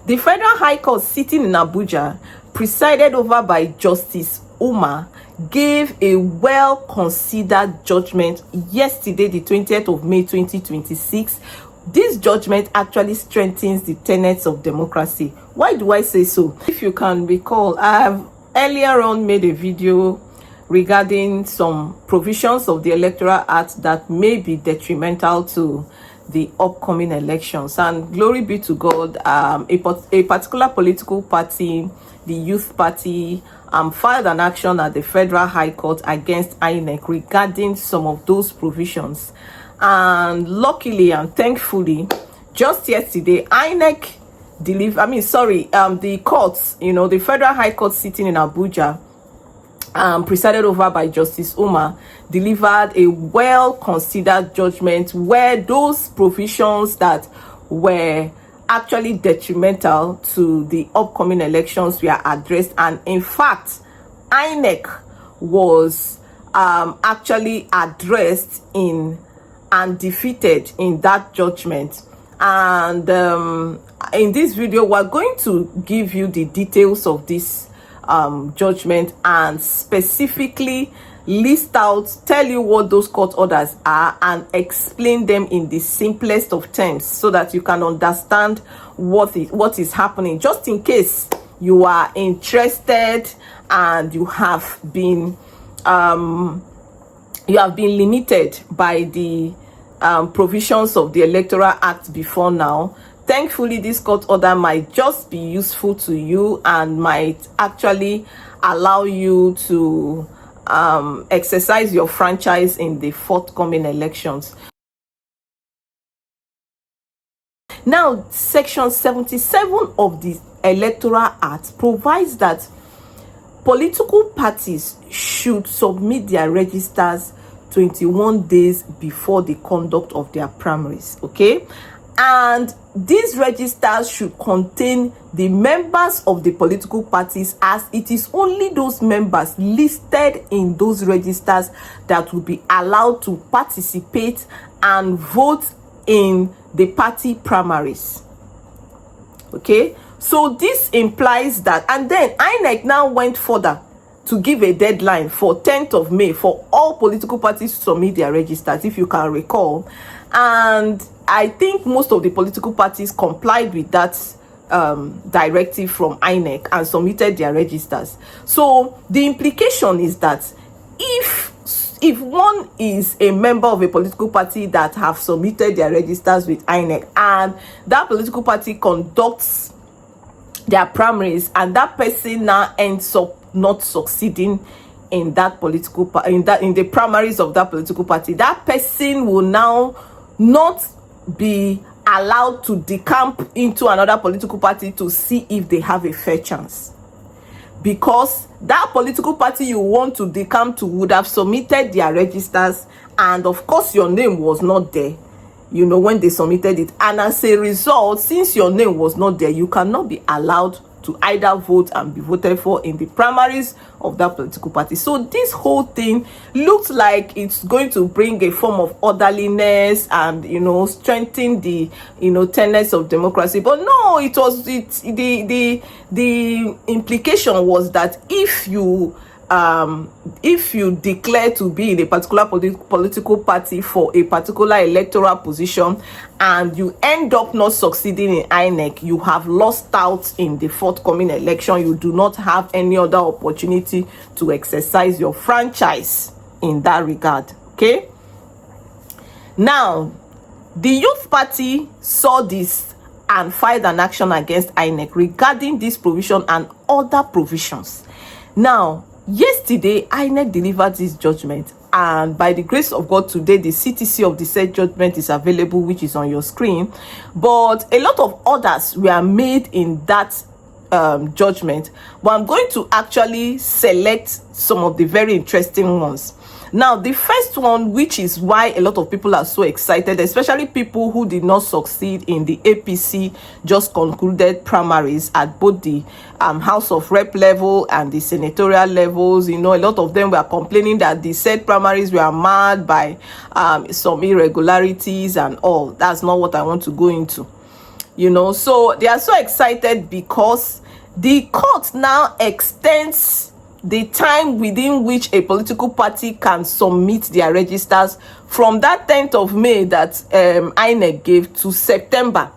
The Federal High Court sitting in Abuja, presided over by Justice Umar, gave a well-considered judgment yesterday, the 20th of May 2026. This judgment actually strengthens the tenets of democracy. Why do I say so? If you can recall, I have earlier on made a video regarding some provisions of the Electoral Act that may be detrimental to the upcoming elections, and glory be to God, a particular political party, the Youth Party, filed an action at the Federal High Court against INEC regarding some of those provisions. And luckily and thankfully, just yesterday, INEC the courts, the Federal High Court sitting in Abuja, presided over by Justice Umar, delivered a well-considered judgment where those provisions that were actually detrimental to the upcoming elections were addressed. And in fact, INEC was actually addressed in and defeated in that judgment. And in this video, we're going to give you the details of this judgment and specifically tell you what those court orders are and explain them in the simplest of terms so that you can understand what is happening, just in case you are interested and you have been limited by the provisions of the Electoral Act before now. Thankfully, this court order might just be useful to you and might actually allow you to exercise your franchise in the forthcoming elections. Now, Section 77 of the Electoral Act provides that political parties should submit their registers 21 days before the conduct of their primaries, okay? And these registers should contain the members of the political parties, as it is only those members listed in those registers that will be allowed to participate and vote in the party primaries. Okay, so this implies that, and then INEC now went further to give a deadline for 10th of May for all political parties to submit their registers, if you can recall. And I think most of the political parties complied with that directive from INEC and submitted their registers. So the implication is that if one is a member of a political party that have submitted their registers with INEC and that political party conducts their primaries and that person now ends up not succeeding in that political in the primaries of that political party, that person will now not be allowed to decamp into another political party to see if they have a fair chance, because that political party you want to decamp to would have submitted their registers, and of course your name was not there, when they submitted it. And as a result, since your name was not there, you cannot be allowed to either vote and be voted for in the primaries of that political party. So this whole thing looks like it's going to bring a form of orderliness and strengthen the tenets of democracy. But no, the implication was that if you declare to be in a particular political party for a particular electoral position and you end up not succeeding in INEC, you have lost out in the forthcoming election. You do not have any other opportunity to exercise your franchise in that regard. Okay, now the Youth Party saw this and filed an action against INEC regarding this provision and other provisions. Now, yesterday, INEC delivered this judgment, and by the grace of God, today the CTC of the said judgment is available, which is on your screen. But a lot of orders were made in that judgment, but I'm going to actually select some of the very interesting ones. Now, the first one, which is why a lot of people are so excited, especially people who did not succeed in the APC just concluded primaries at both the House of Rep level and the senatorial levels. A lot of them were complaining that the said primaries were marred by some irregularities and all. That's not what I want to go into. So they are so excited because the court now extends the time within which a political party can submit their registers from that 10th of May that INEC gave to September,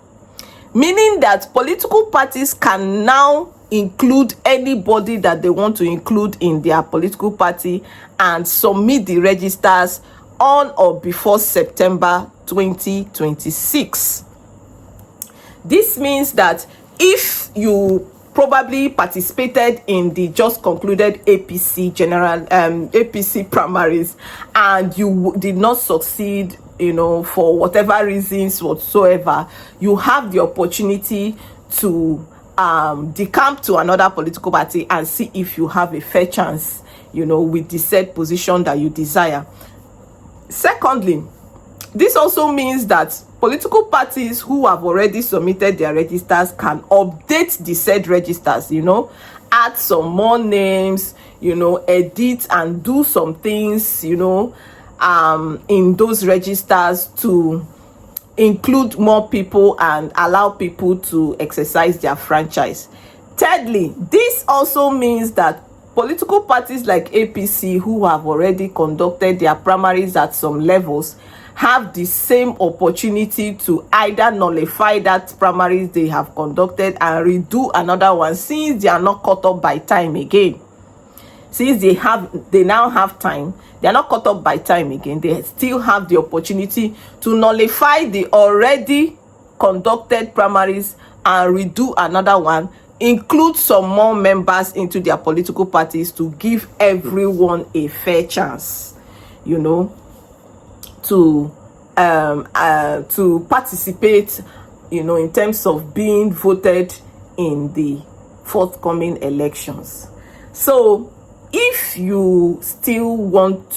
meaning that political parties can now include anybody that they want to include in their political party and submit the registers on or before September 2026. This means that if you probably participated in the just concluded APC primaries and you did not succeed, for whatever reasons whatsoever, you have the opportunity to decamp to another political party and see if you have a fair chance, with the said position that you desire. Secondly, this also means that political parties who have already submitted their registers can update the said registers, add some more names, edit and do some things, in those registers to include more people and allow people to exercise their franchise. Thirdly, this also means that political parties like APC who have already conducted their primaries at some levels have the same opportunity to either nullify that primaries they have conducted and redo another one, since they are not caught up by time again. Since they now have time, they are not caught up by time again, they still have the opportunity to nullify the already conducted primaries and redo another one, include some more members into their political parties to give everyone a fair chance, to participate, in terms of being voted in the forthcoming elections. So if you still want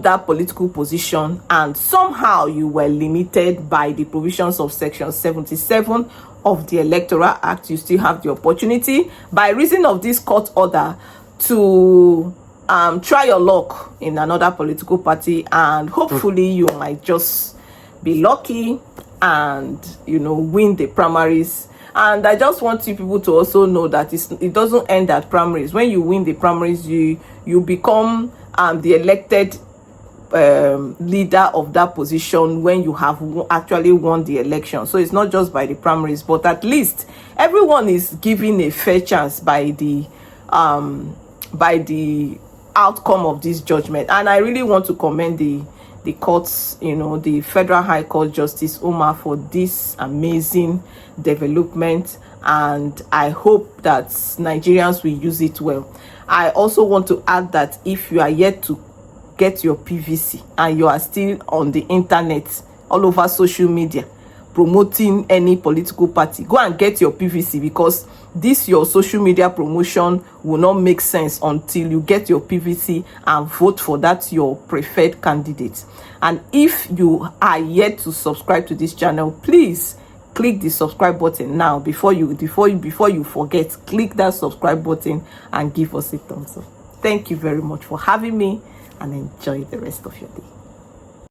that political position and somehow you were limited by the provisions of section 77 of the Electoral Act, you still have the opportunity, by reason of this court order, to try your luck in another political party, and hopefully you might just be lucky and win the primaries. And I just want you people to also know that it doesn't end at primaries. When you win the primaries, you become the elected leader of that position when you have actually won the election. So it's not just by the primaries, but at least everyone is given a fair chance by the outcome of this judgment. And I really want to commend the courts, the Federal High Court Justice Umar, for this amazing development, and I hope that Nigerians will use it well. I also want to add that if you are yet to get your PVC and you are still on the internet, all over social media, promoting any political party, go and get your PVC, because this your social media promotion will not make sense until you get your PVC and vote for that your preferred candidate. And if you are yet to subscribe to this channel, please click the subscribe button now before you forget. Click that subscribe button and give us a thumbs up. Thank you very much for having me, and enjoy the rest of your day.